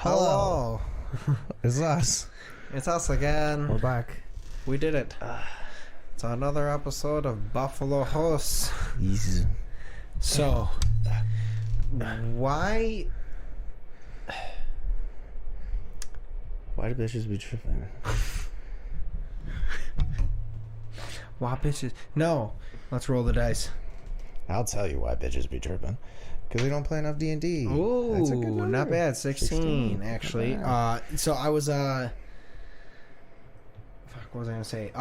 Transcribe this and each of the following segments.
Hello. It's us. It's us again. We're back. We did it. It's another episode of Buffalo Hosts. Easy. So, why Why do bitches be tripping? bitches? No. Let's roll the dice. I'll tell you why bitches be tripping. Because they don't play enough D&D. Ooh, That's a good number. not bad. 16 actually. So I was fuck, what was I gonna say?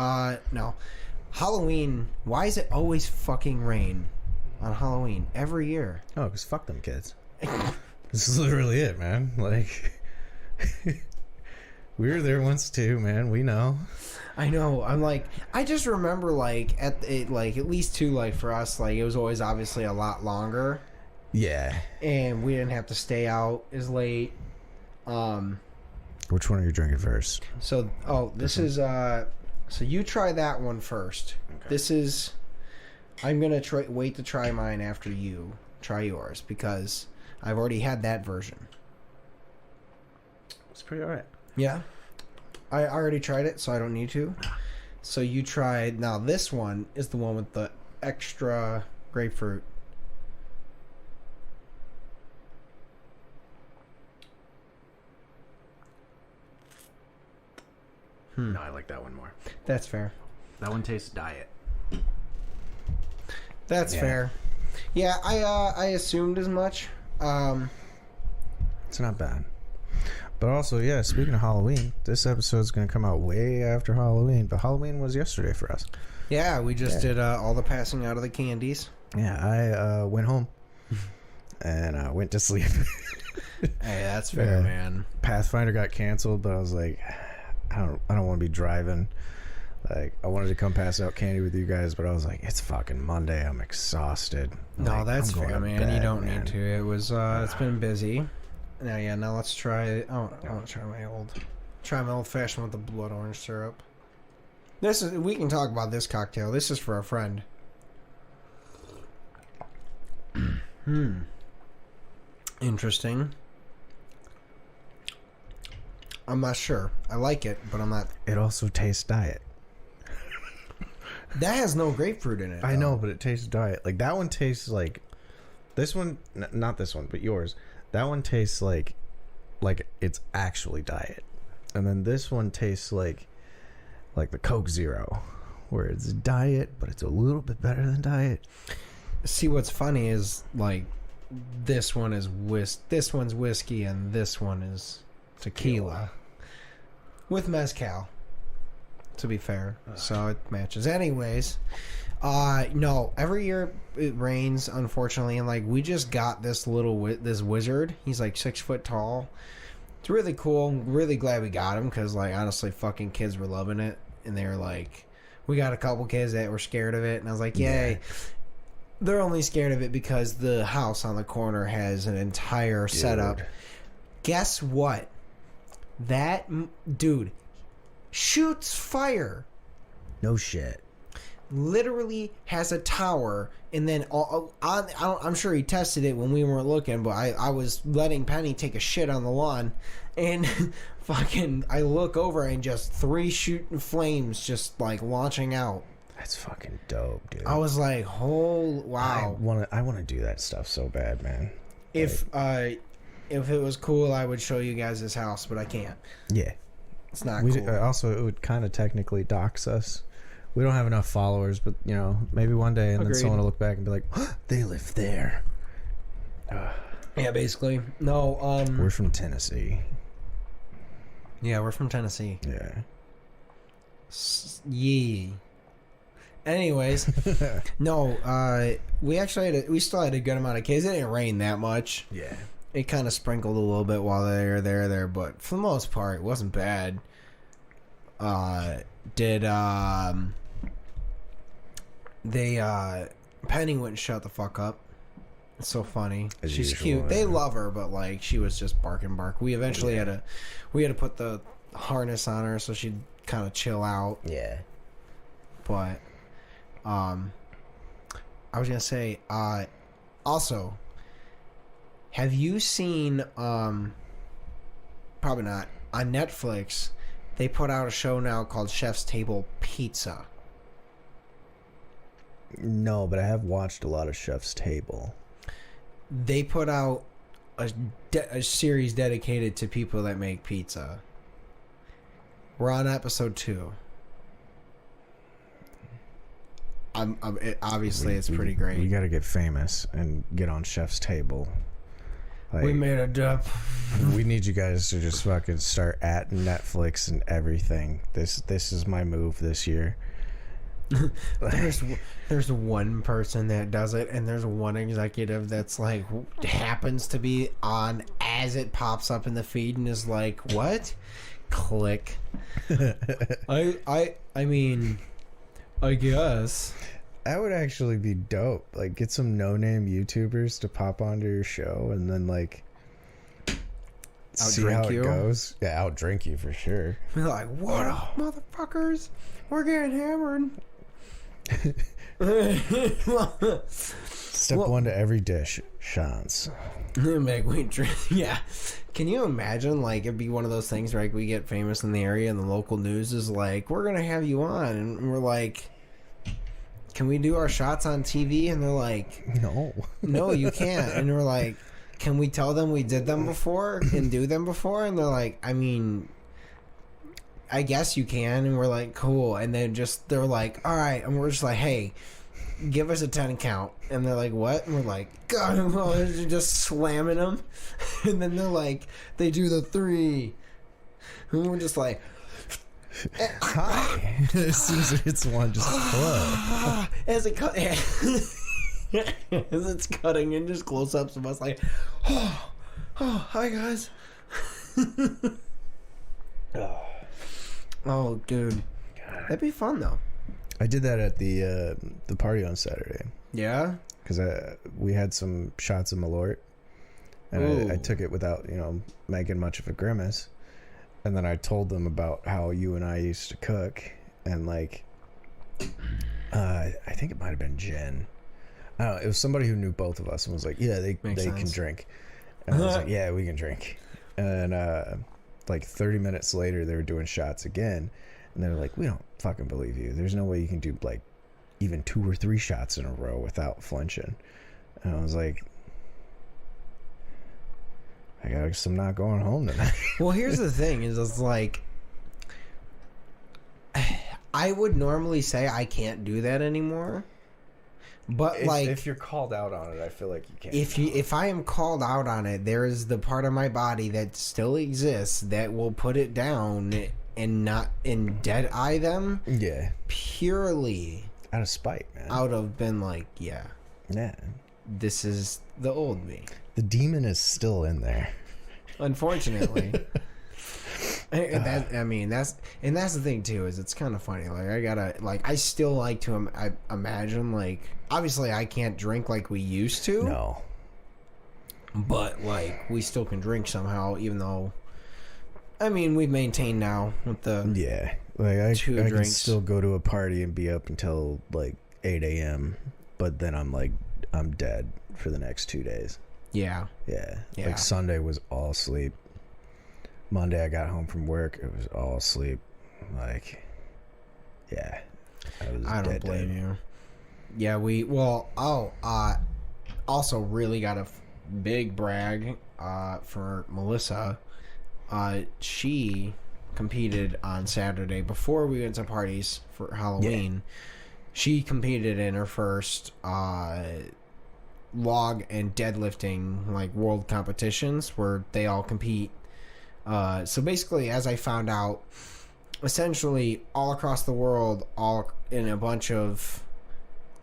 No. Halloween. Why is it always fucking rain on Halloween every year? Oh, because fuck them kids. This is literally it, man. Like, we were there once too, man. We know. I know. I'm like, I just remember like at least two, like for us, like it was always obviously a lot longer. Yeah. And we didn't have to stay out as late. Which one are you drinking first? So, this is so you try that one first. Okay. This is, I'm gonna wait to try mine after you try yours because I've already had that version. It's pretty alright. Yeah, I already tried it, so I don't need to. So you tried. Now this one is the one with the extra grapefruit. No, I like that one more. That's fair. That one tastes diet. That's fair. Yeah, I assumed as much. It's not bad. But also, yeah, speaking of Halloween, this episode is going to come out way after Halloween. But Halloween was yesterday for us. Yeah, we just did all the passing out of the candies. Yeah, I went home and went to sleep. Hey, that's fair, man. Pathfinder got canceled, but I was like, I don't want to be driving. Like, I wanted to come pass out candy with you guys, but I was like, it's fucking Monday. I'm exhausted. No, like, that's fair, man. You don't need to. It was it's been busy. Now let's try. I want to try my old fashioned with the blood orange syrup. We can talk about this cocktail. This is for a friend. Interesting. I'm not sure. I like it, but I'm not. It also tastes diet. That has no grapefruit in it. I know, but it tastes diet. Like, that one tastes like this one. Not this one, but yours. That one tastes like it's actually diet, and then this one tastes like the Coke Zero, where it's diet, but it's a little bit better than diet. See, what's funny is like this one is this one's whiskey, and this one is tequila with mezcal, to be fair. So it matches. Anyways, no, every year it rains, unfortunately, and like we just got this this wizard. He's like 6 foot tall. It's really cool. Really glad we got him because like honestly, fucking kids were loving it, and they were like, we got a couple kids that were scared of it, and I was like, yay. Yeah. They're only scared of it because the house on the corner has an entire setup. Guess what? That dude shoots fire. No shit. Literally has a tower, and then I'm sure he tested it when we weren't looking, but I was letting Penny take a shit on the lawn, and fucking I look over and just 3 shooting flames just like launching out. That's fucking dope, dude. I was like, oh wow. I want to do that stuff so bad, man. If it was cool, I would show you guys this house, but I can't. Yeah. It's not cool. Also, it would kind of technically dox us. We don't have enough followers, but, you know, maybe one day, and then someone will look back and be like, oh, they live there. Yeah, basically. No, we're from Tennessee. Yeah, we're from Tennessee. Yeah. Yee. Anyways, no, we still had a good amount of kids. It didn't rain that much. Yeah. It kind of sprinkled a little bit while they were there, but for the most part, it wasn't bad. Penny wouldn't shut the fuck up. It's so funny. She's cute. They love her, but like she was just bark. We eventually had to put the harness on her so she'd kind of chill out. Yeah. But I was gonna say also, have you seen probably not. On Netflix, they put out a show now called Chef's Table Pizza. No, but I have watched a lot of Chef's Table. They put out a series dedicated to people that make pizza. We're on episode 2. Obviously, it's pretty great. We got to get famous and get on Chef's Table. Like, We made a dip. we need you guys to just fucking start at Netflix and everything. This is my move this year. There's one person that does it, and there's one executive that's like happens to be on as it pops up in the feed and is like, "What?" Click. I mean, I guess. That would actually be dope. Like, get some no-name YouTubers to pop onto your show and then, like, see how Outdrink you? it goes. Yeah, outdrink you for sure. We're like, "What up, motherfuckers? We're getting hammered." Step one to every dish, Sean's. Make we drink. Yeah. Can you imagine, like, it'd be one of those things where, like, we get famous in the area and the local news is like, "We're gonna have you on," and we're like, "Can we do our shots on TV?" And they're like, No. "No, you can't." And we're like, "Can we tell them we did them before and do them before?" And they're like, "I mean, I guess you can." And we're like, "Cool." And then they're like, "All right." And we're just like, "Hey, give us a 10 count." And they're like, "What?" And we're like, "God," well, they're just slamming them. And then they're like, they do the 3. And we're just like, Hi. As soon as it's one, just flow. as it cut, as it's cutting in, just close ups of us like, oh, hi guys. Oh, dude, that'd be fun though. I did that at the party on Saturday Yeah. because we had some shots of Malort, and I Ooh. took it without making much of a grimace. And then I told them about how you and I used to cook, and like, I think it might have been Jen. I don't know. It was somebody who knew both of us and was like, "Yeah, they Makes can sense. drink," and I was like, "Yeah, we can drink." And like 30 minutes later, they were doing shots again, and they were like, "We don't fucking believe you. There's no way you can do like even 2 or 3 shots in a row without flinching." And I was like, I guess I'm not going home tonight. Well, here's the thing: is it's like, I would normally say I can't do that anymore, but if you're called out on it, I feel like you can't. if I am called out on it, there is the part of my body that still exists that will put it down and not dead eye them Yeah, purely out of spite, man. out of been like, yeah, Yeah, this is the old me. the demon is still in there. Unfortunately. That's the thing too, is it's kind of funny. Like, I still like to imagine, like, obviously I can't drink like we used to, No, but like we still can drink somehow, even though, I mean, we've maintained now with the yeah, like I 2 can drinks. still go to a party and be up until like 8 a.m. But then I'm dead for the next 2 days. yeah. Yeah. Yeah. Like Sunday was all sleep. Monday I got home from work, it was all sleep. Like, yeah, I don't blame you. Yeah, also really got a big brag for Melissa. She competed on Saturday before we went to parties for Halloween. She competed in her first log and deadlifting, like, world competitions where they all compete. So basically, as I found out, essentially all across the world, all in a bunch of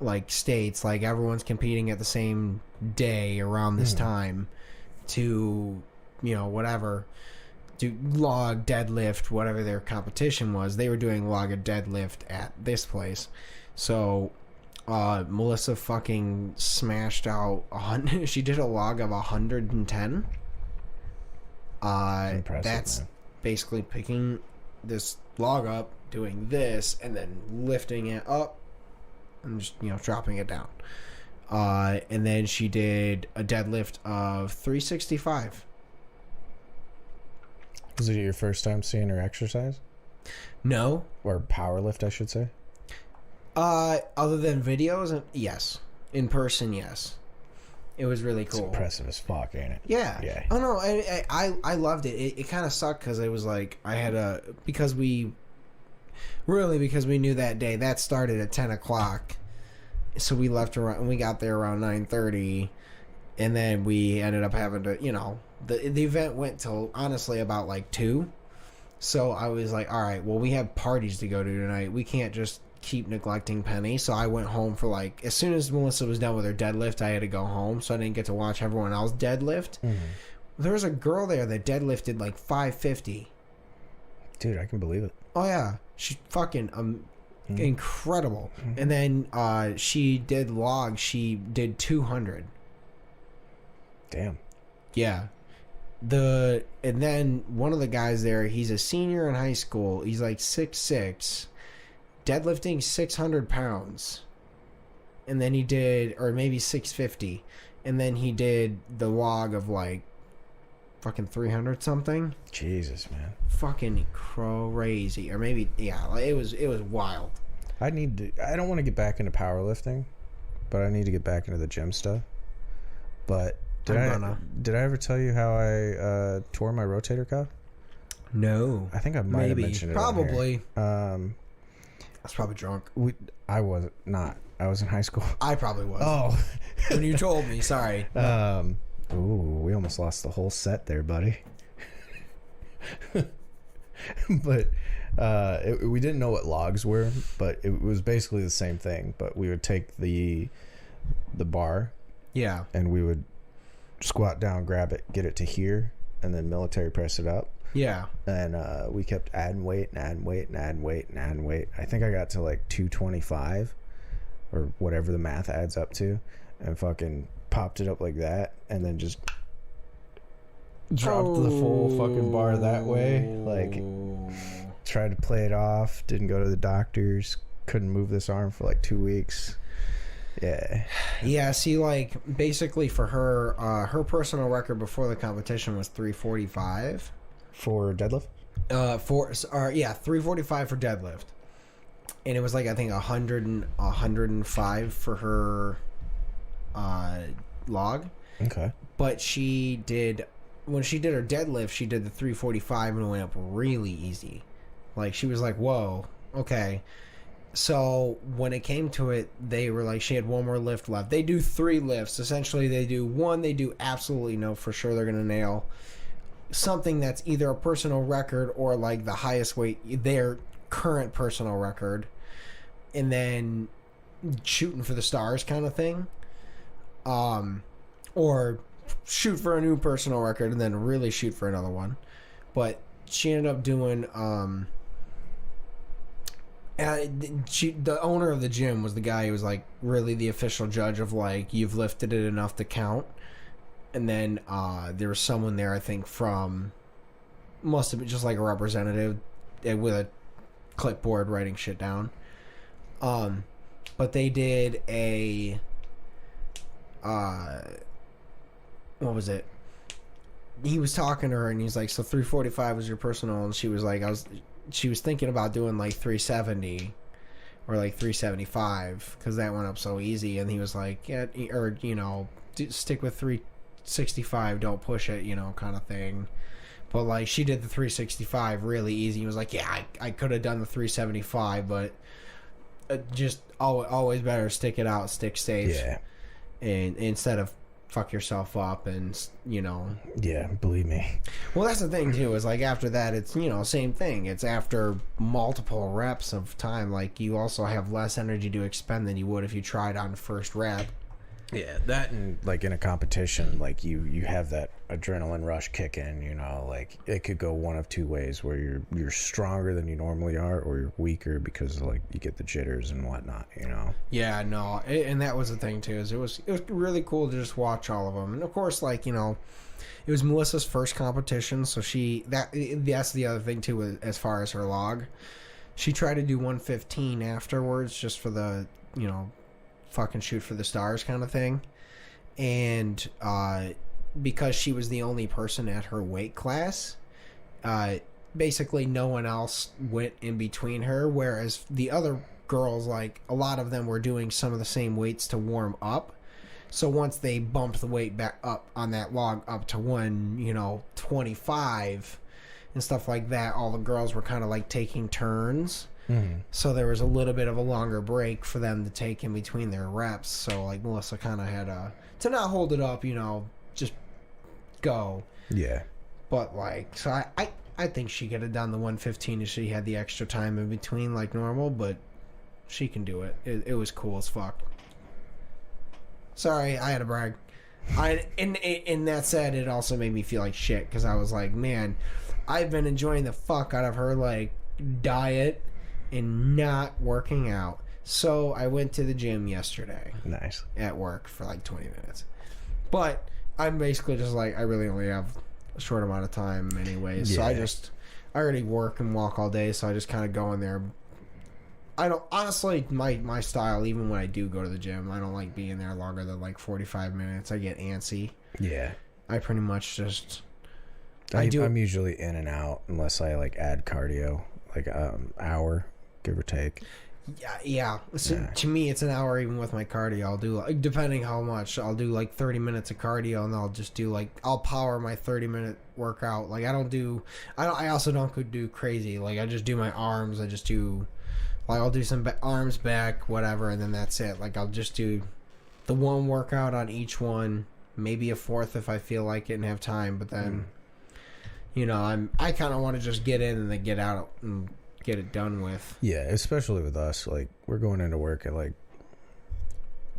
like states, like everyone's competing at the same day around this time to, whatever, do log, deadlift, whatever their competition was. They were doing log and deadlift at this place. So Melissa fucking smashed out she did a log of 110. Impressive, That's man. basically picking this log up, doing this, and then lifting it up and just dropping it down. And then she did a deadlift of 365. Was it your first time seeing her exercise? No. Or power lift, I should say? Other than videos, yes. In person, yes. It was really It's cool. impressive as fuck, ain't it? Yeah. Yeah. Oh no, I loved it. It kind of sucked because it was like I had because we knew that day that started at 10 o'clock, so we left around and we got there around 9:30, and then we ended up having to the event went till honestly about like 2, so I was like, all right, well we have parties to go to tonight. We can't just keep neglecting Penny. So I went home for like as soon as Melissa was done with her deadlift, I had to go home, so I didn't get to watch everyone else deadlift. There was a girl there that deadlifted like 550. Dude, I can believe it. Oh yeah, she's fucking incredible. And then she did logs. She did 200. Damn. Yeah. And then one of the guys there, he's a senior in high school. He's like 6'6", deadlifting 600 pounds. And then he did, or maybe 650. And then he did the log of like fucking 300 something. Jesus, man. Fucking crazy. Or maybe, yeah, like it was wild. I don't want to get back into powerlifting, but I need to get back into the gym stuff. But did I ever tell you how I tore my rotator cuff? No. I think I might have mentioned it. Probably. On here. I was probably drunk. I was not. I was in high school. I probably was. Oh. When you told me, sorry. Ooh, we almost lost the whole set there, buddy. But we didn't know what logs were, but it was basically the same thing. But we would take the bar, Yeah. and we would squat down, grab it, get it to here, and then military press it up. Yeah. And we kept adding weight and adding weight and adding weight and adding weight. I think I got to like 225 or whatever the math adds up to, and fucking popped it up like that, and then just dropped the full fucking bar that way. Like, tried to play it off, didn't go to the doctors, couldn't move this arm for like 2 weeks. Yeah. Yeah, see, like, basically for her, her personal record before the competition was 345. For deadlift? 345 for deadlift. And it was like, I think 105 for her log. Okay. But when she did her deadlift, she did the 345 and it went up really easy. Like, she was like, whoa, okay. So when it came to it, they were like, she had one more lift left. They do 3 lifts. Essentially, they do absolutely know for sure they're going to nail something that's either a personal record or like the highest weight, their current personal record, and then shooting for the stars kind of thing. Or shoot for a new personal record and then really shoot for another one. But she ended up doing the owner of the gym was the guy who was like really the official judge of like, you've lifted it enough to count. And then there was someone there, I think, must have been just like a representative with a clipboard writing shit down. But they did what was it? He was talking to her and he's like, so 345 was your personal, and she was like, she was thinking about doing like 370 or like 375 because that went up so easy, and he was like, yeah, or stick with 365, don't push it, kind of thing. But like, she did the 365 really easy. He was like, yeah, I could have done the 375, but just always better stick it out, stick safe. Yeah. And instead of fuck yourself up and Yeah, believe me. Well, that's the thing too, is like after that it's same thing. It's after multiple reps of time, like you also have less energy to expend than you would if you tried on first rep. Yeah, that, and like in a competition, like you have that adrenaline rush kick in, like it could go one of two ways, where you're stronger than you normally are, or you're weaker because like you get the jitters and whatnot, Yeah, no, and that was the thing too, is it was really cool to just watch all of them. And of course, like, it was Melissa's first competition, so that's the other thing too, as far as her log. She tried to do 115 afterwards just for the, fucking shoot for the stars kind of thing. And because she was the only person at her weight class, basically no one else went in between her, whereas the other girls, like a lot of them were doing some of the same weights to warm up. So once they bumped the weight back up on that log up to 125 and stuff like that, all the girls were kind of like taking turns. So there was a little bit of a longer break for them to take in between their reps. So like Melissa kind of had to not hold it up, just go. Yeah. But like, so I think she could have done the 115 if she had the extra time in between like normal, but she can do it. It was cool as fuck. Sorry, I had to brag. And that said, it also made me feel like shit because I was like, man, I've been enjoying the fuck out of her like diet and not working out. So I went to the gym yesterday. Nice. At work for like 20 minutes. But I'm basically just like, I really only have a short amount of time anyways. So I already work and walk all day, so I just kind of go in there. I don't, honestly, my style, even when I do go to the gym, I don't like being there longer than like 45 minutes. I get antsy. Yeah. I pretty much just, I'm usually in and out unless I like add cardio, like hour, give or take. Yeah. So to me, it's an hour even with my cardio. I'll do, like, depending how much, I'll do like 30 minutes of cardio, and I'll just do like, I'll power my 30-minute workout. Like I also don't do crazy. Like I just do my arms. I'll do some arms, back, whatever, and then that's it. Like I'll just do the one workout on each one, maybe a fourth if I feel like it and have time. But then, I kind of want to just get in and then get out and get it done with. Yeah, especially with us, like we're going into work at like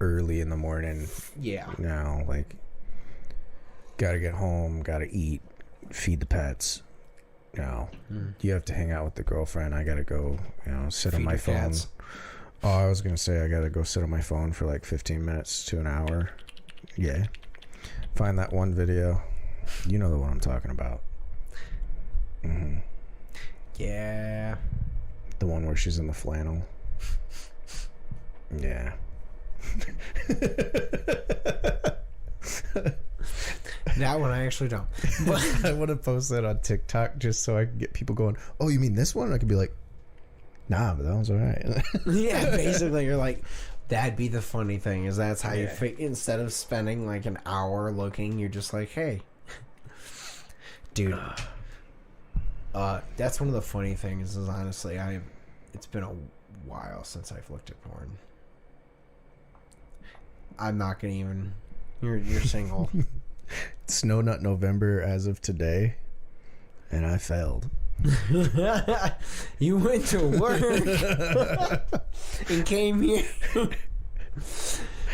early in the morning. Yeah. Now, like, gotta get home, gotta eat, feed the pets. You have to hang out with the girlfriend. I gotta go, sit on my phone. Cats. Oh, I was gonna say I gotta go sit on my phone for like 15 minutes to an hour. Yeah. Find that one video. You know the one I'm talking about. Yeah. The one where she's in the flannel. Yeah. That one I actually don't. But I want to post that on TikTok just so I can get people going, oh, you mean this one? And I could be like, nah, but that one's all right. yeah, basically you're like, that'd be the funny thing is that's how you instead of spending like an hour looking, you're just like, hey, dude. That's one of the funny things is honestly, it's been a while since I've looked at porn. I'm not gonna even. You're single. It's No Nut November as of today, and I failed. You went to work and came here.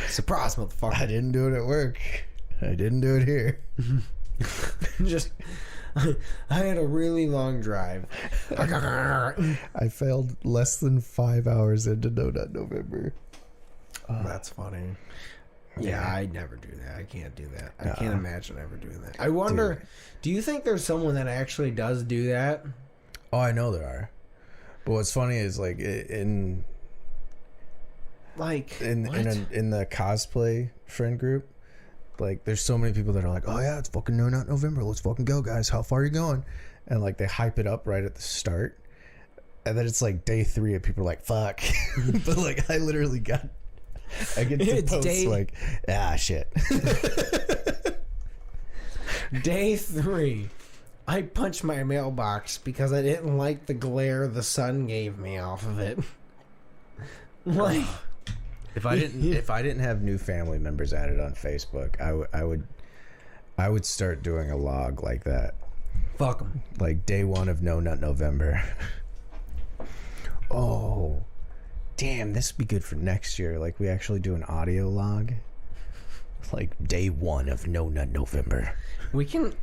Surprise, motherfucker! I didn't do it at work. I didn't do it here. Just. I had a really long drive. I failed less than 5 hours into No Nut November. That's funny. Yeah, I'd never do that. I can't do that. I can't imagine ever doing that. I wonder, do you think there's someone that actually does do that? Oh, I know there are. But what's funny is like in the cosplay friend group, like there's so many people that are like, oh yeah, it's fucking No Nut November. Let's fucking go, guys. How far are you going? And like they hype it up right at the start. And then it's like day 3 and people are like, fuck. But like I literally I get to post like, shit. Day 3, I punched my mailbox because I didn't like the glare the sun gave me off of it. Like, if I didn't have new family members added on Facebook, I would start doing a log like that. Fuck them. Like day 1 of No Nut November. Oh. Damn, this would be good for next year. Like, we actually do an audio log. Like, day 1 of No Nut November. We can...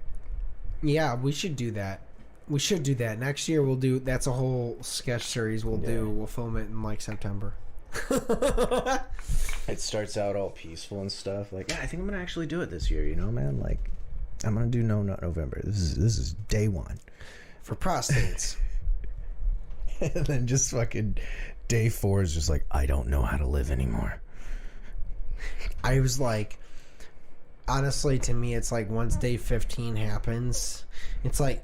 Yeah, we should do that. We should do that. Next year, we'll do... That's a whole sketch series we'll do. We'll film it in, like, September. It starts out all peaceful and stuff. Like, I think I'm going to actually do it this year, man? Like, I'm going to do No Nut November. This is day 1. For prostates. And then just fucking... Day 4 is just like, I don't know how to live anymore. I was like, honestly, to me, it's like once day 15 happens, it's like,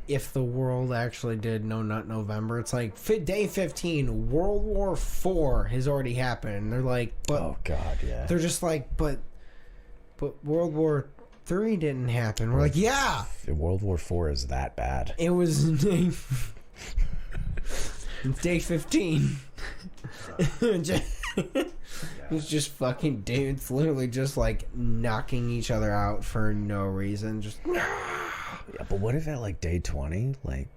if the world actually did No Nut November. It's like day 15, World War IV has already happened. And they're like, but Oh God, yeah. they're just like, but World War III didn't happen. We're like, yeah, World War IV is that bad. it was it's day 15. It's just fucking dudes literally just like knocking each other out for no reason. Just Yeah, but what if at like day 20, like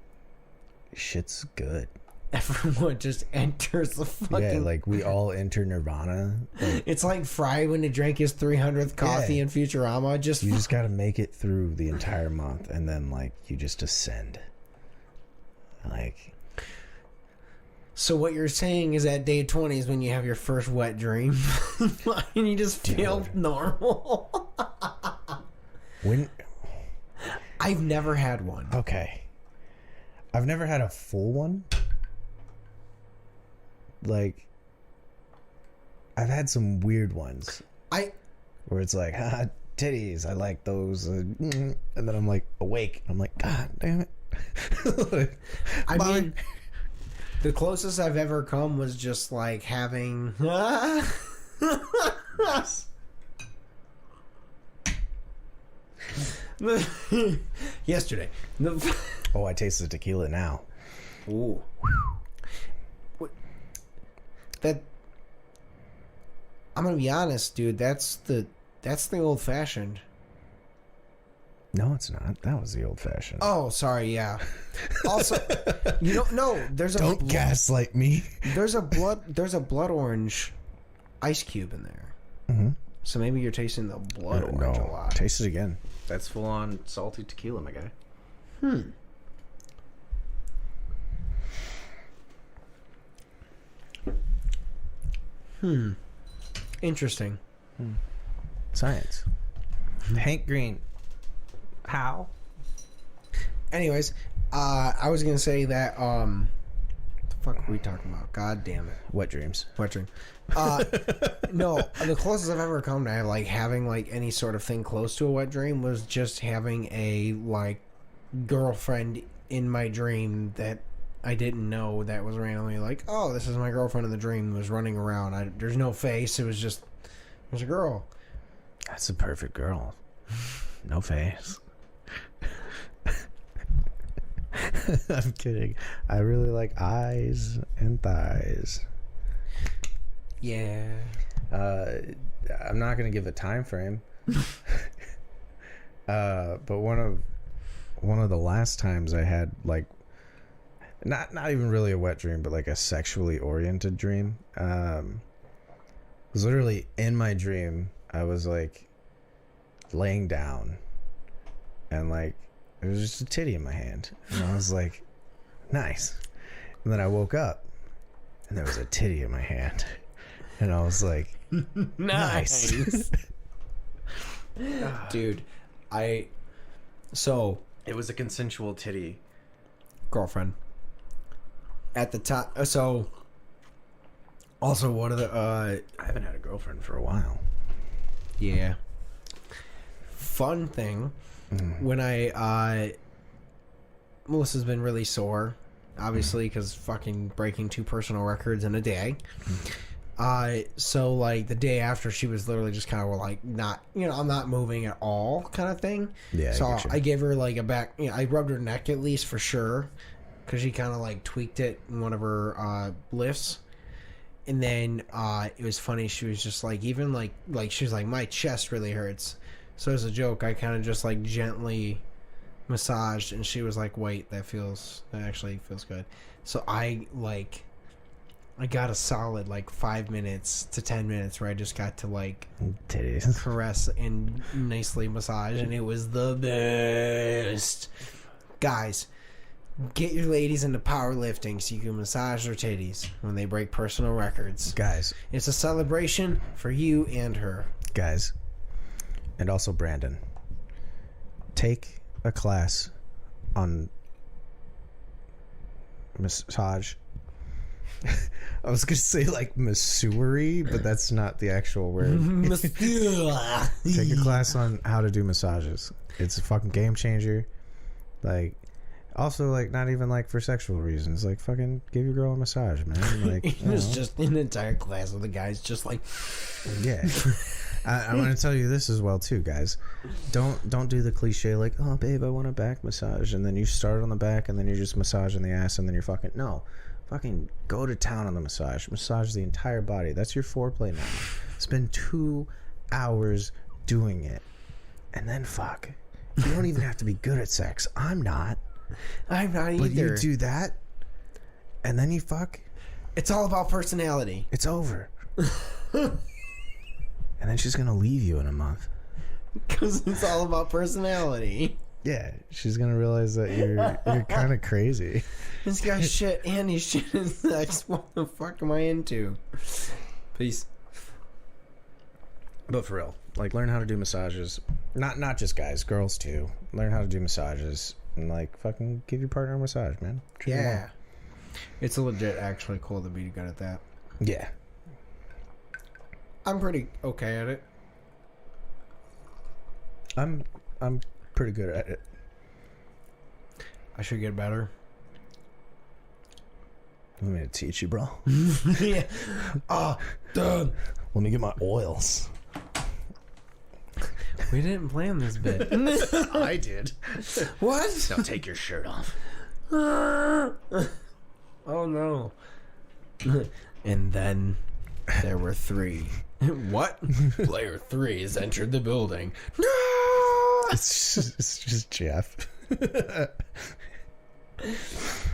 shit's good? everyone just enters the fucking. Yeah, like we all enter Nirvana. Like, It's like Fry when he drank his 300th coffee Yeah. in Futurama. Just you just got to make it through the entire month, and then like you just ascend. Like, so what you're saying is that day 20 is when you have your first wet dream, and you just feel Dude. normal. when I've never had one. okay, I've never had a full one. Like, I've had some weird ones I where it's like, titties, I like those, and then I'm like awake. I'm like, God damn it. I Bye. mean, the closest I've ever come was just like having. Yesterday. Oh, I taste the tequila now. Ooh. What? That. I'm gonna be honest, dude. That's the old fashioned. No, it's not. That was the old fashioned. Oh, sorry. Yeah. Also, you don't know. There's a Don't gaslight me. there's a blood orange ice cube in there. Mm-hmm. So maybe you're tasting the blood orange a lot. Taste it again. That's full on salty tequila, my guy. Interesting. Science. Hank Green. How? Anyways, I was gonna say that what the fuck were we talking about? God damn it. Wet dreams. Wet dream. No, the closest I've ever come to like having like any sort of thing close to a wet dream was just having a like girlfriend in my dream that I didn't know, that was randomly like, oh, this is my girlfriend in the dream, was running around. There's no face. It was a girl. That's a perfect girl. No face. I'm kidding. I really like eyes and thighs. Yeah. I'm not gonna give a time frame. But one of the last times I had like not even really a wet dream, but like a sexually oriented dream. Was literally in my dream. I was like laying down, and like there was just a titty in my hand, and I was like, nice. And then I woke up, and there was a titty in my hand, and I was like, nice. Dude, it It was a consensual titty. girlfriend at the top. So also one of the I haven't had a girlfriend for a while. yeah, fun thing when Melissa's been really sore, obviously, because fucking breaking 2 personal records in a day. So like the day after, she was literally just kind of like not, I'm not moving at all kind of thing. Yeah, So I get you. I gave her like a back, I rubbed her neck at least for sure, because she kind of like tweaked it in one of her lifts. And then it was funny, she was just like, even like she was like, my chest really hurts. So as a joke, I kind of just like gently massaged, and she was like, wait, that actually feels good. So I got a solid like 5 minutes to 10 minutes where I just got to like Titties. caress and nicely massage, and it was the best. Guys, get your ladies into powerlifting so you can massage their titties when they break personal records. Guys, It's a celebration for you and her. and also Brandon, take a class on massage. I was gonna say like masseuri, but that's not the actual word. Take a class on how to do massages. It's a fucking game changer. Like, Also, like, not even like for sexual reasons. Like, fucking give your girl a massage, man. Like, It was just an entire class of the guys just like, yeah. I'm gonna tell you this as well too, guys. Don't do the cliche like, oh babe, I want a back massage, and then you start on the back, and then you're just massaging the ass, and then you're fucking go to town on the massage the entire body. That's your foreplay now. Spend 2 hours doing it, and then fuck. You don't even have to be good at sex. I'm not. I'm not But either. you do that, and then you fuck. It's all about personality. It's over. And then she's gonna leave you in a month. Because it's all about personality. Yeah, she's gonna realize that you're kind of crazy. This guy's shit and he's shit in sex. What the fuck am I into? Peace. But for real, like, learn how to do massages. Not just guys, girls too. Learn how to do massages and like fucking give your partner a massage, man. Treat them Yeah. It's legit actually cool to be good at that. well. Yeah. I'm pretty okay at it. I'm pretty good at it. I should get better. Let me teach you, bro. Yeah. Oh, done. Let me get my oils. We didn't plan this bit. I did. What? Now take your shirt off. Oh no. And then there were 3. What? Player 3 has entered the building. No! It's just Jeff.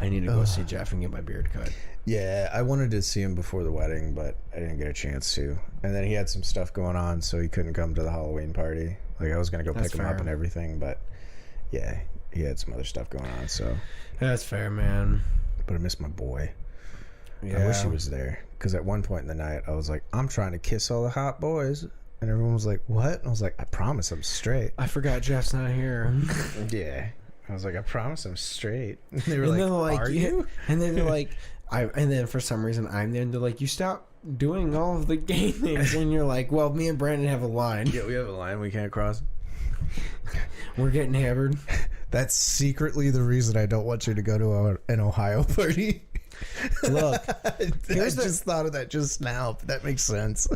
I need to go see Jeff and get my beard cut. Yeah, I wanted to see him before the wedding, but I didn't get a chance to. And then he had some stuff going on, so he couldn't come to the Halloween party. Like, I was going to go That's pick him up fair. and everything, but yeah, he had some other stuff going on, so. That's fair, man. But I miss my boy. Yeah. I wish he was there. Because at one point in the night, I was like, I'm trying to kiss all the hot boys. And everyone was like, what? And I was like, I promise I'm straight. I forgot Jeff's not here. Yeah. I was like, I promise I'm straight. And they were And like, then they're are yeah. you? And then they're like, and then for some reason I'm there and they're like, you stop doing all of the gay things. And you're like, well, me and Brandon have a line. Yeah, we have a line we can't cross. We're getting hammered. That's secretly the reason I don't want you to go to an Ohio party. Look, I just thought of that just now. But that makes sense.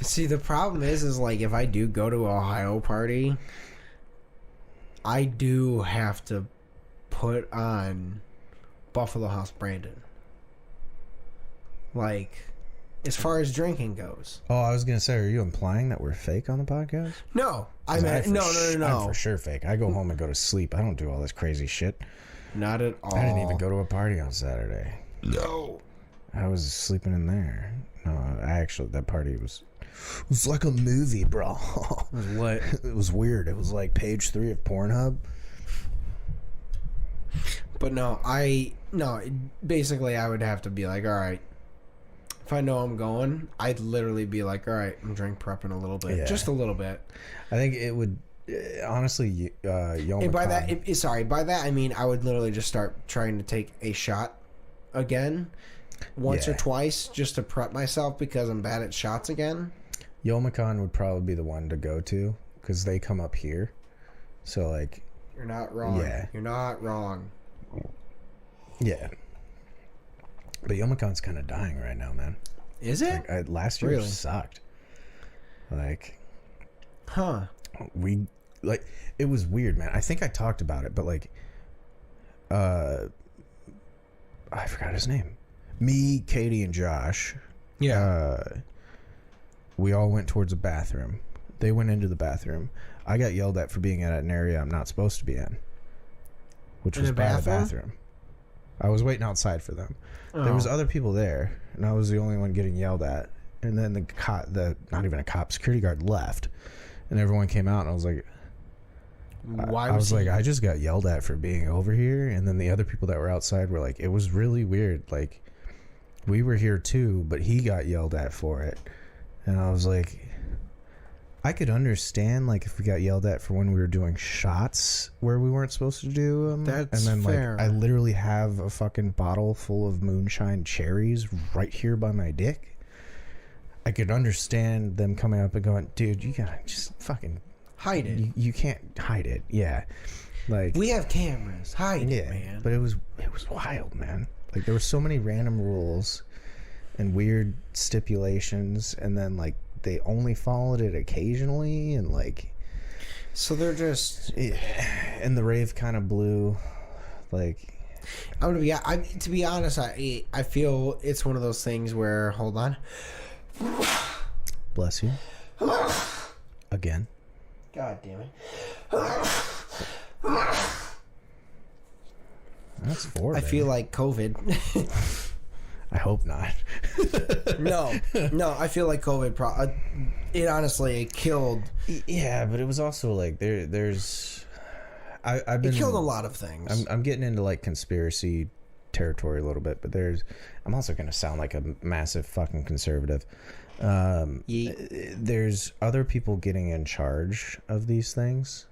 see, the problem is like if I do go to a Ohio party, I do have to put on Buffalo House Brandon. Like, as far as drinking goes. Oh, I was gonna say, are you implying that we're fake on the podcast? No, I 'Cause mean, for no. I'm for sure fake. I go home and go to sleep. I don't do all this crazy shit. Not at all. I didn't even go to a party on Saturday. No. I was sleeping in there. No, that party was like a movie, bro. What? It was weird. It was like page 3 of Pornhub. But basically I would have to be like, all right, if I know I'm going, I'd literally be like, all right, I'm drink prepping a little bit. Yeah. Just a little bit. I think it would, honestly, Yo And by McCon- that, by that I mean I would literally just start trying to take a shot again, once or Yeah. twice, just to prep myself because I'm bad at shots again. Yomicon would probably be the one to go to because they come up here. So, like, You're not wrong. Yeah. You're not wrong. yeah. But Yomicon's kind of dying right now, man. Is it? Like, last year Really? sucked. Like, Huh. it was weird, man. I think I talked about it, but like, I forgot his name. Me, Katie, and Josh. Yeah. We all went towards a bathroom. They went into the bathroom. I got yelled at for being at an area I'm not supposed to be in, which In was a by the bathroom? bathroom. I was waiting outside for them. There was other people there, and I was the only one getting yelled at. And then the not even a cop, security guard left, and everyone came out, and I was like, Why I was he- like, I just got yelled at for being over here. And then the other people that were outside were like, it was really weird. Like, we were here too, but he got yelled at for it. And I was like, I could understand, like, if we got yelled at for when we were doing shots where we weren't supposed to do them. That's and then, fair. like, I literally have a fucking bottle full of moonshine cherries right here by my dick. I could understand them coming up and going, dude, you gotta just fucking hide it. you can't hide it. Yeah. Like, We have cameras. Hide it, man. but it was wild, man. Like, there were so many random rules and weird stipulations, and then like they only followed it occasionally, and like, So they're just. and the rave kind of blew. Like, I'm gonna be. To be honest, I feel it's one of those things where. Hold on. bless you. Again. God damn it. That's four. I baby. feel like COVID. I hope not. no, I feel like COVID. It honestly it killed. Yeah, but it was also like there's. I've been. It killed a lot of things. I'm getting into like conspiracy territory a little bit, but I'm also going to sound like a massive fucking conservative. There's other people getting in charge of these things,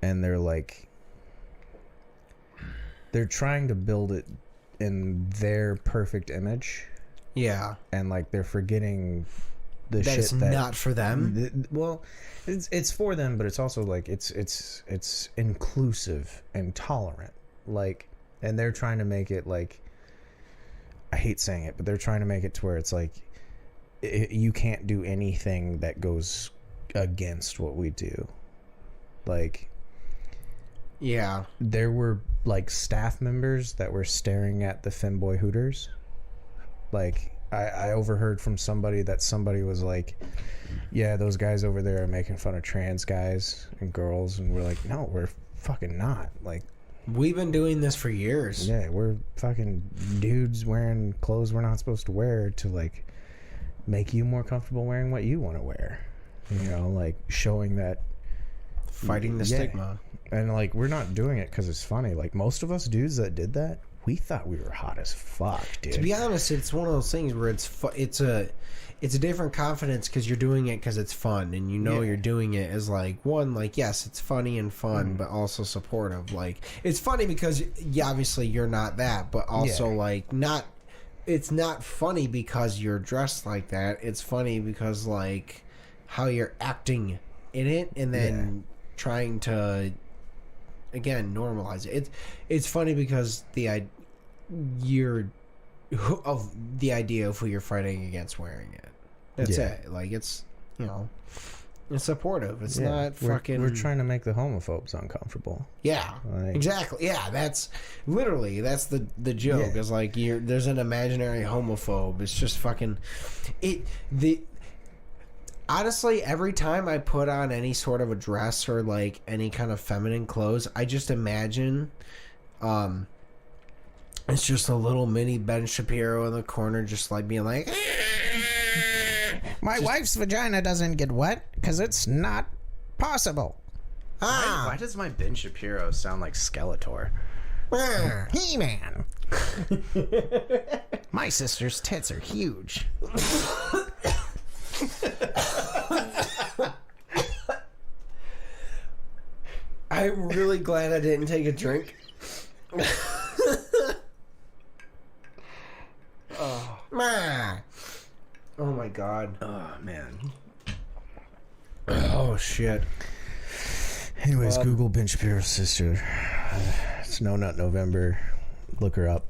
and they're trying to build it in their perfect image, Yeah, and like they're forgetting the that shit is that not for them. well, it's for them, but it's also like it's inclusive and tolerant, like, and they're trying to make it like, I hate saying it, but they're trying to make it to where it's like you can't do anything that goes against what we do. Like, Yeah, there were like staff members that were staring at the Femboy Hooters. Like, I overheard from somebody that somebody was like, yeah, those guys over there are making fun of trans guys and girls, and we're like, no, we're fucking not. Like, we've been doing this for years. yeah, we're fucking dudes wearing clothes we're not supposed to wear to like make you more comfortable wearing what you want to wear, you know, like showing that, Fighting the Yeah. stigma. and like we're not doing it because it's funny. Like, most of us dudes that did that, we thought we were hot as fuck, dude. To be honest, it's one of those things where it's a different confidence because you're doing it because it's fun, and you know Yeah. you're doing it as like one, like, yes, it's funny and fun, but also supportive. Like, it's funny because obviously you're not that, but also Yeah. like not. It's not funny because you're dressed like that. It's funny because like how you're acting in it, and then trying to again normalize it. It's funny because you're of the idea of who you're fighting against wearing it. That's Yeah. it. Like, it's, you know, it's supportive. It's Yeah, not fucking. We're trying to make the homophobes uncomfortable. Yeah, Like- exactly. Yeah, that's literally that's the joke. Yeah. Is like there's an imaginary homophobe. It's just fucking honestly, every time I put on any sort of a dress or like any kind of feminine clothes, I just imagine it's just a little mini Ben Shapiro in the corner just like being like, My wife's vagina doesn't get wet because it's not possible. Why does my Ben Shapiro sound like Skeletor? He-Man. My sister's tits are huge. I'm really glad I didn't take a drink. Oh my god. Oh man. Oh shit. Anyways, Google Ben Shapiro's sister. It's No Nut November. Look her up.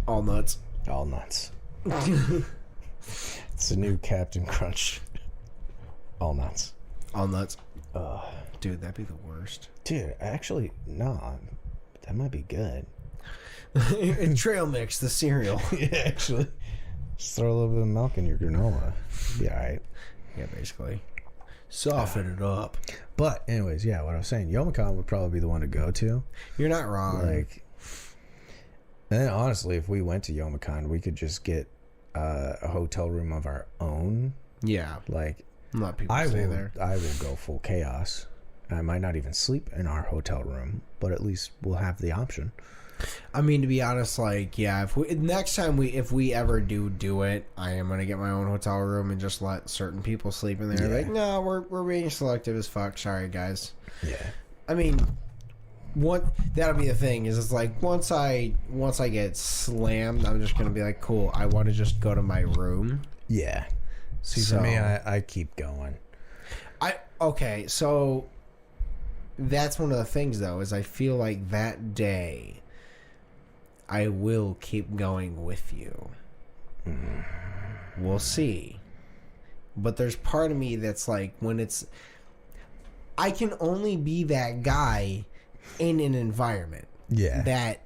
All nuts. All nuts. It's a new Captain Crunch. All nuts. All nuts. Dude, that'd be the worst. Dude, actually, no. That might be good. And trail mix, the cereal. Yeah, actually. Just throw a little bit of milk in your granola. Be alright. Yeah, basically. Soften it up. But, anyways, yeah, what I was saying, Youmacon would probably be the one to go to. You're not wrong. Like, and then honestly, if we went to Youmacon, we could just get a hotel room of our own. yeah. Like, A lot of people I stay will, there. I will go full chaos. I might not even sleep in our hotel room, but at least we'll have the option. I mean, to be honest, like, yeah, if we ever do it, I am gonna get my own hotel room and just let certain people sleep in there. Yeah. Like, no, we're being selective as fuck. Sorry, guys. Yeah. I mean, that'll be the thing is it's like once I get slammed, I'm just gonna be like, cool. I want to just go to my room. Yeah. See, So- for me, I keep going. Okay, so that's one of the things, though, is I feel like that day I will keep going with you. We'll see. But there's part of me that's like, when it's... I can only be that guy in an environment that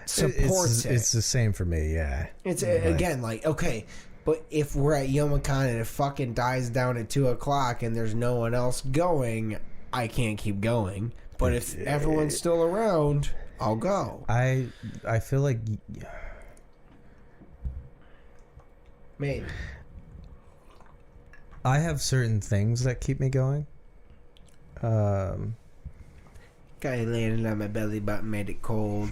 supports it. It's the same for me, yeah. It's, again, like, okay, but if we're at Youmacon and it fucking dies down at 2 o'clock and there's no one else going, I can't keep going. But if everyone's still around, I'll go. I feel like... Maybe. I have certain things that keep me going. Guy landed on my belly button, made it cold.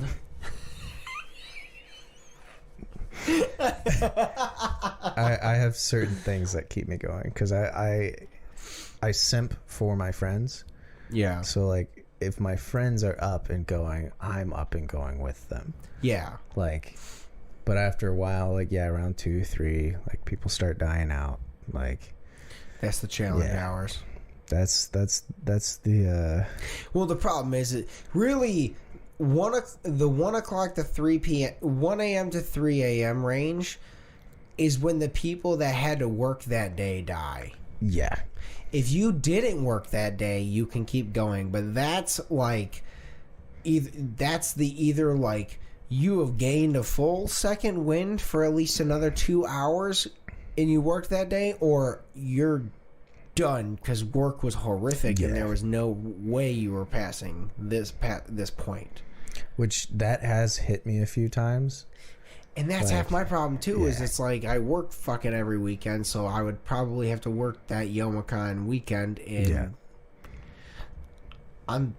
I have certain things that keep me going because I simp for my friends. Yeah. So like if my friends are up and going, I'm up and going with them. Yeah. Like, but after a while, like around 2, 3, like people start dying out. Like that's the challenge hours. That's the. Well, the problem is it really the 1 o'clock to 3 p.m. 1 a.m. to 3 a.m. range is when the people that had to work that day die. Yeah. If you didn't work that day, you can keep going, but that's like either like you have gained a full second wind for at least another 2 hours and you worked that day, or you're done because work was horrific and there was no way you were passing this point. Which that has hit me a few times. And that's half my problem too. Is it's like I work fucking every weekend, so I would probably have to work that Youmacon weekend, and I'm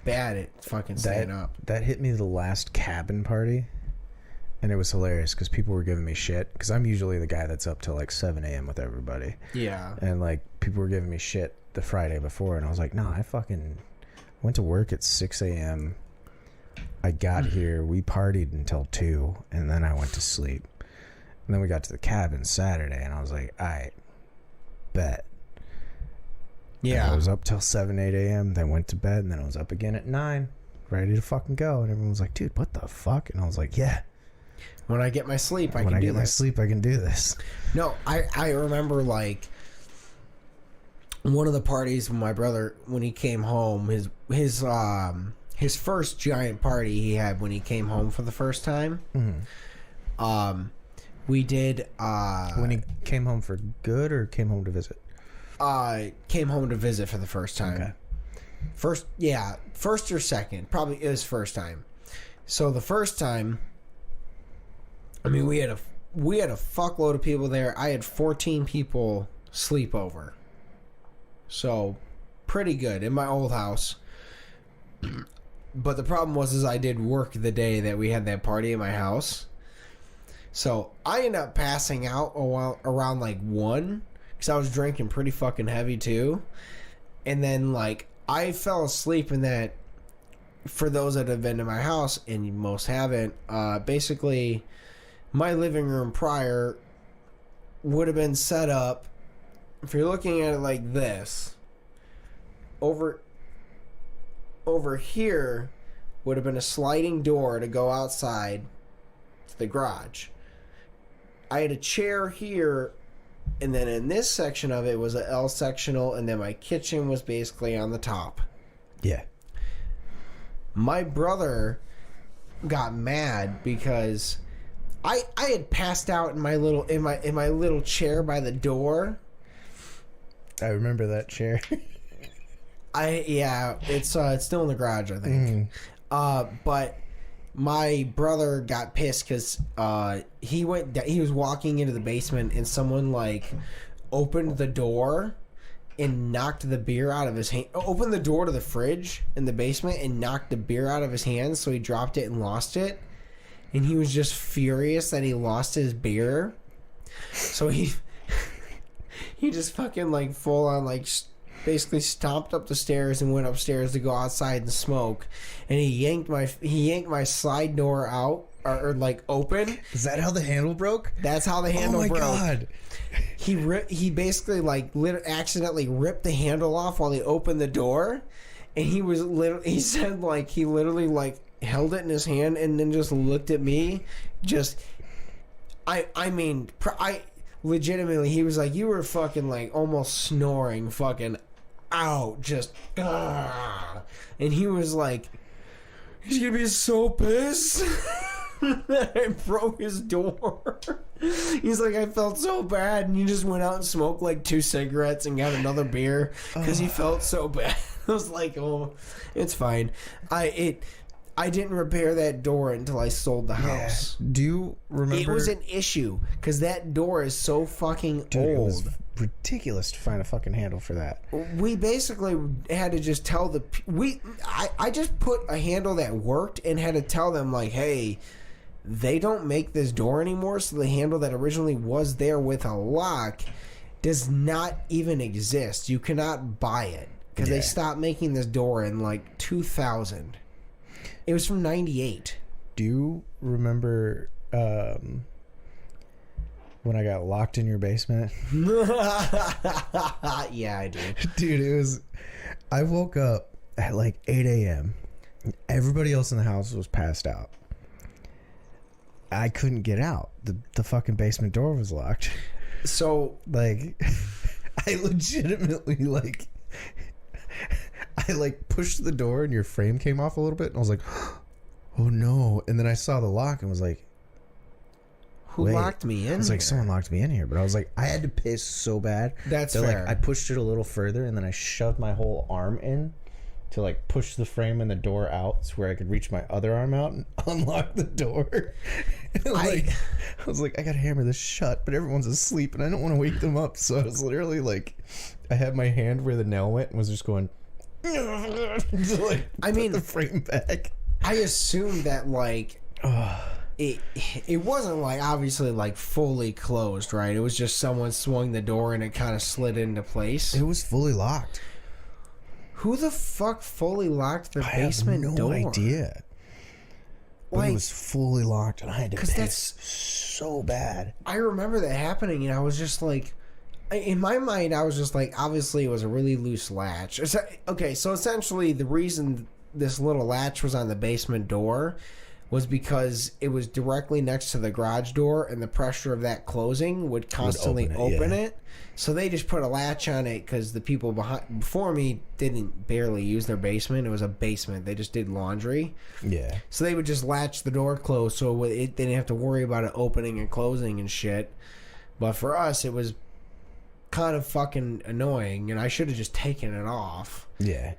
bad at fucking staying up. That hit me the last cabin party, and it was hilarious because people were giving me shit because I'm usually the guy that's up till like 7 a.m. with everybody. Yeah. And like people were giving me shit the Friday before, and I was like, no, I fucking went to work at 6 a.m. I got here, we partied until 2, and then I went to sleep. And then we got to the cabin Saturday, and I was like, alright, bet. Yeah. And I was up till 7, 8 a.m., then went to bed, and then I was up again at 9, ready to fucking go. And everyone was like, dude, what the fuck? And I was like, yeah. When I get my sleep, I can do this. When I get my sleep, I can do this. No, I remember, like, one of the parties when my brother, when he came home, his first giant party he had when he came home for the first time. We did when he came home for good or came home to visit? Came home to visit for the first time. Okay. First or second. Probably it was first time. So the first time, I mean, we had a fuckload of people there. I had 14 people sleep over. So pretty good in my old house. But the problem was I did work the day that we had that party in my house. So I ended up passing out around like 1 because I was drinking pretty fucking heavy too. And then like I fell asleep in that. For those that have been to my house, and most haven't, basically my living room prior would have been set up, if you're looking at it like this, over here would have been a sliding door to go outside to the garage. I had a chair here, and then in this section of it was an L sectional, and then my kitchen was basically on the top. Yeah. My brother got mad because I had passed out in my little chair by the door. I remember that chair. It's still in the garage, I think. But my brother got pissed because he was walking into the basement and someone like opened the door and knocked the beer out of his hand. Opened the door to the fridge in the basement and knocked the beer out of his hands, so he dropped it and lost it. And he was just furious that he lost his beer. So he just fucking like full on like basically stomped up the stairs and went upstairs to go outside and smoke. And he yanked my slide door out or like open. Is that how the handle broke? That's how the handle broke. Oh my god. He basically like accidentally ripped the handle off while he opened the door, and he said like he literally like held it in his hand and then just looked at me, just I mean legitimately he was like, you were fucking like almost snoring fucking out, just and he was like, he's gonna be so pissed. I broke his door. He's like, I felt so bad, and he just went out and smoked like 2 cigarettes and got another beer because he felt so bad. I was like, oh, it's fine. I didn't repair that door until I sold the house. Do you remember? It was an issue because that door is so fucking Dude, it was old. ridiculous to find a fucking handle for that. We basically had to just tell I just put a handle that worked and had to tell them like, hey, they don't make this door anymore, so the handle that originally was there with a lock does not even exist. You cannot buy it because they stopped making this door in like 2000. It was from 98. Do you remember when I got locked in your basement? Yeah, I do. Dude, it was... I woke up at like 8 a.m. Everybody else in the house was passed out. I couldn't get out. The fucking basement door was locked. So, Like, I legitimately, like... I, like, pushed the door and your frame came off a little bit. And I was like, oh, no. And then I saw the lock and was like... who Wait. locked me in? I was like, here? someone locked me in here. But I was like, I had to piss so bad. That's that, fair. like, I pushed it a little further and then I shoved my whole arm in to, like, push the frame and the door out so where I could reach my other arm out and unlock the door. And, like, I was like, I gotta hammer this shut, but everyone's asleep and I don't want to wake them up. So I was literally like, I had my hand where the nail went and was just going to, like, I mean, put the frame back. I assumed that like it wasn't like obviously like fully closed, right? It was just someone swung the door and it kind of slid into place. It was fully locked. Who the fuck fully locked their I basement have no door? idea. But Like, it was fully locked and I had to 'cause piss that's- so bad. I remember that happening, and I was just like, in my mind, I was just like, obviously it was a really loose latch. Okay, so essentially the reason this little latch was on the basement door was because it was directly next to the garage door, and the pressure of that closing would constantly open it. So they just put a latch on it because the people before me didn't barely use their basement. It was a basement. They just did laundry. Yeah. So they would just latch the door closed so they didn't have to worry about it opening and closing and shit. But for us, it was kind of fucking annoying, and I should have just taken it off. Yeah.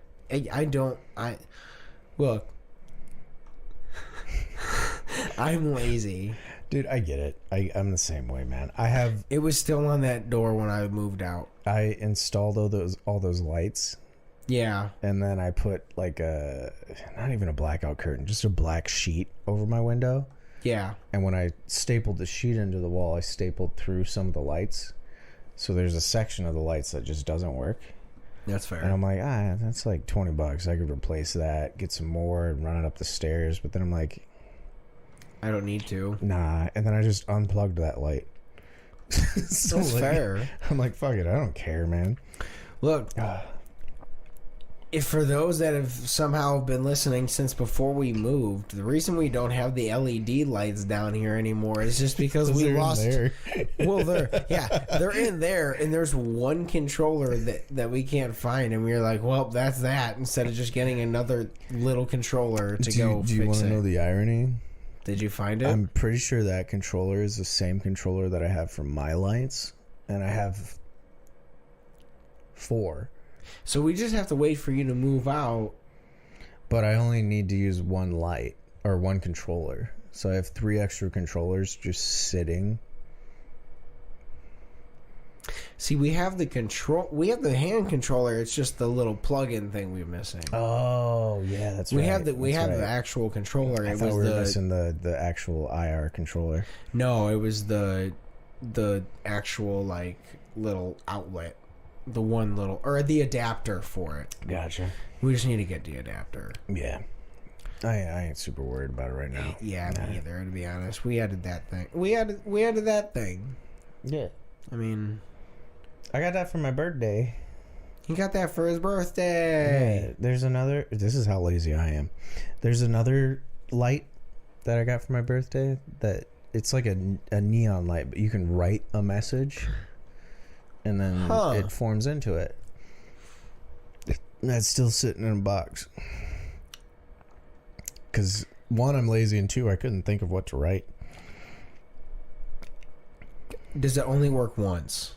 Look, I'm lazy. Dude, I get it. I'm the same way, man. It was still on that door when I moved out. I installed all those lights, Yeah. and then I put like not even a blackout curtain, just a black sheet over my window. Yeah. And when I stapled the sheet into the wall, I stapled through some of the lights. So there's a section of the lights that just doesn't work. That's fair. And I'm like, that's like $20. I could replace that, get some more, and run it up the stairs. But then I'm like, I don't need to. nah. And then I just unplugged that light. So, That's like, fair. I'm like, fuck it. I don't care, man. Look, if for those that have somehow been listening since before we moved, the reason we don't have the LED lights down here anymore is just because we They're in lost. there. Well, they're in there, and there's one controller that we can't find, and we were like, well, that's that. Instead of just getting another little controller to go Do you fix want to it. know the irony? Did you find it? I'm pretty sure that controller is the same controller that I have for my lights, and I have 4. So we just have to wait for you to move out. But I only need to use one light or one controller. So I have 3 extra controllers just sitting. See, we have the hand controller. It's just the little plug-in thing we're missing. Oh, yeah, that's we right. have the That's right. actual controller. I It thought was we were the missing the actual IR controller. no, it was the actual like little outlet, the one little or the adapter for it. Gotcha. We just need to get the adapter. Yeah. I ain't super worried about it right now. Yeah, me either. To be honest, we added that thing. We added that thing. Yeah. I mean, I got that for my birthday. He got that for his birthday. Yeah, there's another. This is how lazy I am. There's another light that I got for my birthday that it's like a neon light, but you can write a message and then it forms into it. That's still sitting in a box. Because one, I'm lazy, and two, I couldn't think of what to write. Does it only work once?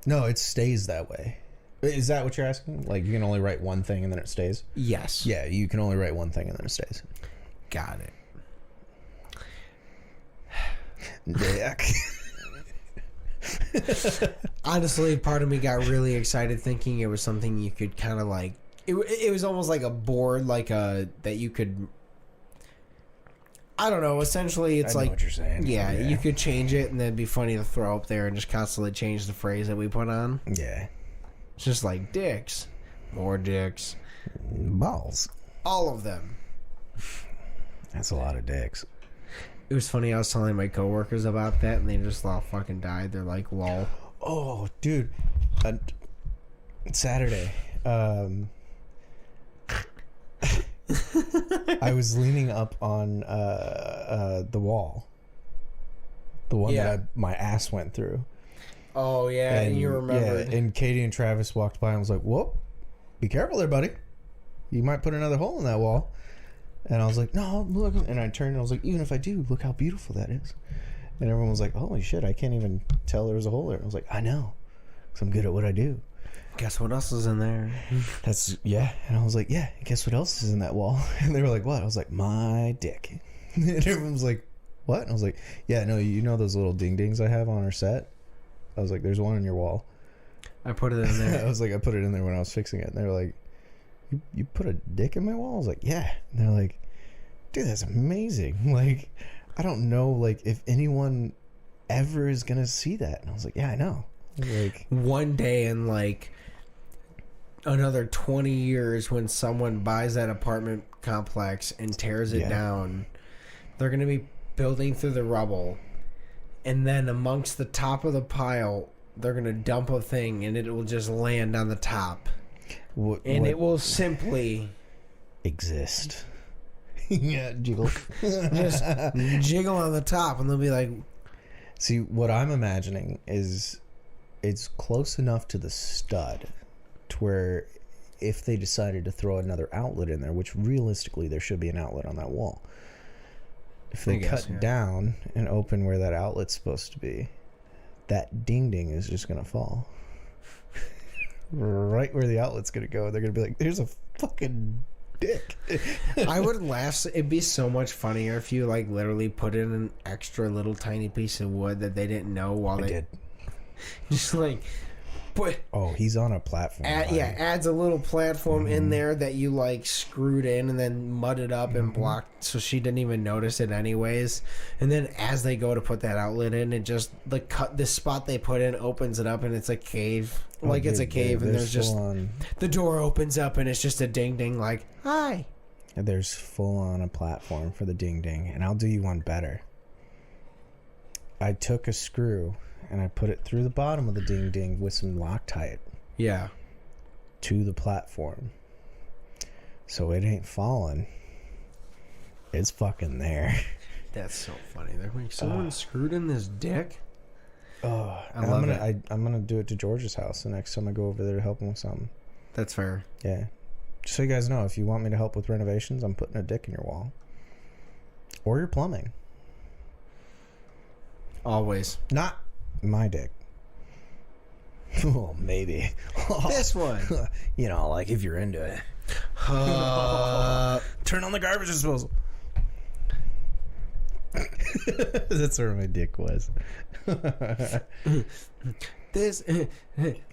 No, it stays that way. Is that what you're asking? Like, you can only write one thing and then it stays? Yes. Yeah, you can only write one thing and then it stays. Got it. Dick. Honestly, part of me got really excited thinking it was something you could kind of like... It was almost like a board, like a... That you could... I don't know. Essentially, it's I know like... what you're saying. Yeah, you could change it and then it'd be funny to throw up there and just constantly change the phrase that we put on. Yeah. It's just like dicks. More dicks. Balls. All of them. That's a lot of dicks. It was funny. I was telling my coworkers about that, and they just all fucking died. They're like, "Lol." Oh, dude. Saturday. I was leaning up on the wall. The one that my ass went through. Oh yeah, and you remembered. Yeah, and Katie and Travis walked by and was like, "Whoa, be careful there, buddy. You might put another hole in that wall." And I was like, "No, look." And I turned and I was like, "Even if I do, look how beautiful that is." And everyone was like, "Holy shit, I can't even tell there was a hole there." I was like, "I know, because I'm good at what I do." Guess what else is in there? Yeah. And I was like, "Yeah, guess what else is in that wall?" And they were like, "What?" I was like, "My dick." And everyone was like, "What?" And I was like, "Yeah, no, you know those little ding dings I have on our set?" I was like, "There's one on your wall." I put it in there. I was like, I put it in there when I was fixing it. And they were like, you put a dick in my wall? I was like, yeah. And they're like, dude, that's amazing. Like, I don't know, like, if anyone ever is going to see that. And I was like, yeah, I know. Like, one day in, like, another 20 years when someone buys that apartment complex and tears it down, they're going to be building through the rubble. And then amongst the top of the pile, they're going to dump a thing and it will just land on the top. It will simply exist. Yeah, jiggle. just jiggle on the top and they'll be like... See, what I'm imagining is it's close enough to the stud to where if they decided to throw another outlet in there, which realistically there should be an outlet on that wall. If they cut down and open where that outlet's supposed to be, that ding ding is just going to fall. Right where the outlet's going to go. They're going to be like, there's a fucking dick. I would laugh. It'd be so much funnier if you, like, literally put in an extra little tiny piece of wood that they didn't know while they did. Just like... But he's on a platform. Adds a little platform in there that you like screwed in and then mudded up and blocked, so she didn't even notice it anyways. And then as they go to put that outlet in, it just the spot they put in opens it up and it's a cave, it's a cave, and there's just the door opens up and it's just a ding ding like hi. There's full on a platform for the ding ding, and I'll do you one better. I took a screw and I put it through the bottom of the ding ding with some Loctite. Yeah. To the platform. So it ain't falling. It's fucking there. That's so funny. They're like, someone screwed in this dick? I'm gonna do it to George's house the next time I go over there to help him with something. That's fair. Yeah. Just so you guys know, if you want me to help with renovations, I'm putting a dick in your wall. Or your plumbing. Always. Not my dick. Oh, maybe. This one. You know, like if you're into it. Turn on the garbage disposal. That's where my dick was.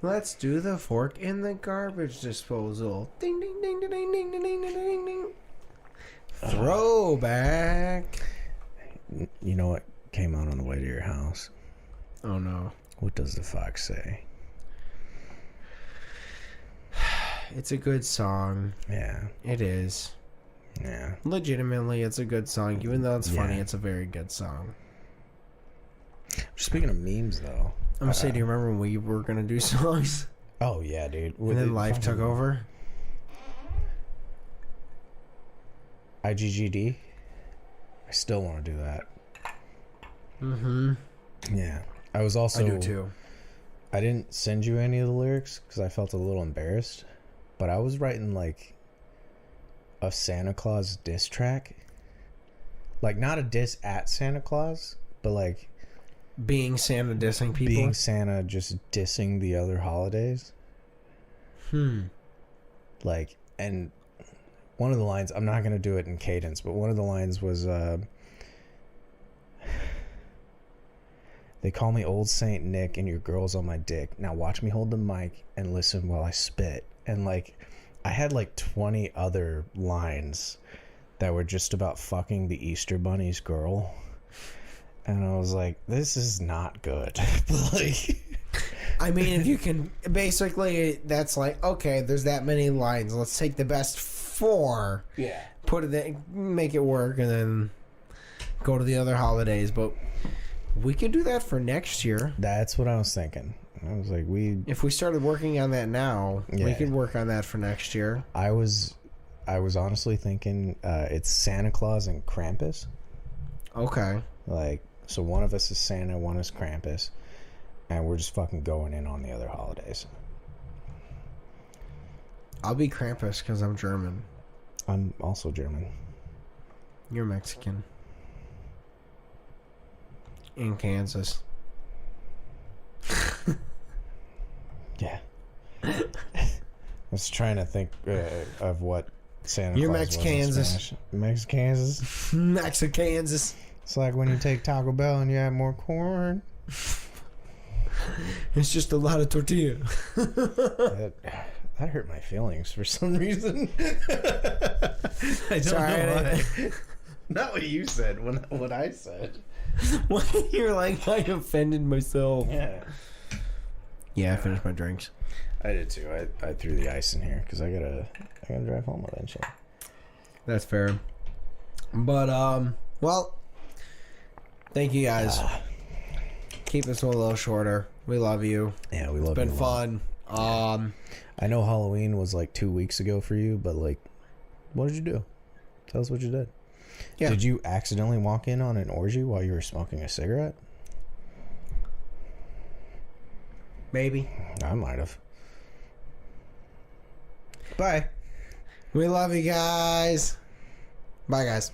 Let's do the fork in the garbage disposal. Ding ding ding ding ding ding ding ding ding ding. Throwback. You know what came out on the way to your house? Oh no. What does the fox say? It's a good song. Yeah. It is. Yeah. Legitimately, it's a good song. Even though it's funny, it's a very good song. Speaking of memes, though. I'm gonna say, do you remember when we were gonna do songs? Oh yeah, dude. And then life took over. IGGD. I still want to do that. Mm-hmm. Yeah. I was also. I do too. I didn't send you any of the lyrics because I felt a little embarrassed, but I was writing like a Santa Claus diss track. Like not a diss at Santa Claus, but like Being Santa dissing people. being Santa just dissing the other holidays. Like, and one of the lines, I'm not going to do it in cadence, but one of the lines was, they call me Old Saint Nick and your girl's on my dick. Now watch me hold the mic and listen while I spit. And like, I had like 20 other lines that were just about fucking the Easter Bunny's girl. And I was like, this is not good. Like, I mean, if you can, basically, that's like, okay, there's that many lines. Let's take the best 4. yeah. Put it in, make it work, and then go to the other holidays. But we could do that for next year. That's what I was thinking. I was like, If we started working on that now, we Yeah. could work on that for next year. I was honestly thinking it's Santa Claus and Krampus. Okay. Like, so one of us is Santa, one is Krampus, and we're just fucking going in on the other holidays. I'll be Krampus because I'm German. I'm also German. You're Mexican. In Kansas. Yeah. I was trying to think of what Santa You're Claus was in Mexicansas. Spanish. Mexicansas. Mexikansas. It's like when you take Taco Bell and you add more corn. It's just a lot of tortilla. That hurt my feelings for some reason. I don't Sorry, know why. Not what you said, what I said. Why you're like, I offended myself. Yeah. Yeah, I finished my drinks. I did too. I threw the ice in here because I gotta drive home eventually. That's fair. But, well, thank you guys. Keep this one a little shorter. We love you. Yeah, we love It's you. been fun. I know Halloween was like 2 weeks ago for you, but like, what did you do? Tell us what you did. Yeah. Did you accidentally walk in on an orgy while you were smoking a cigarette? Maybe. I might have. Bye. We love you guys. Bye, guys.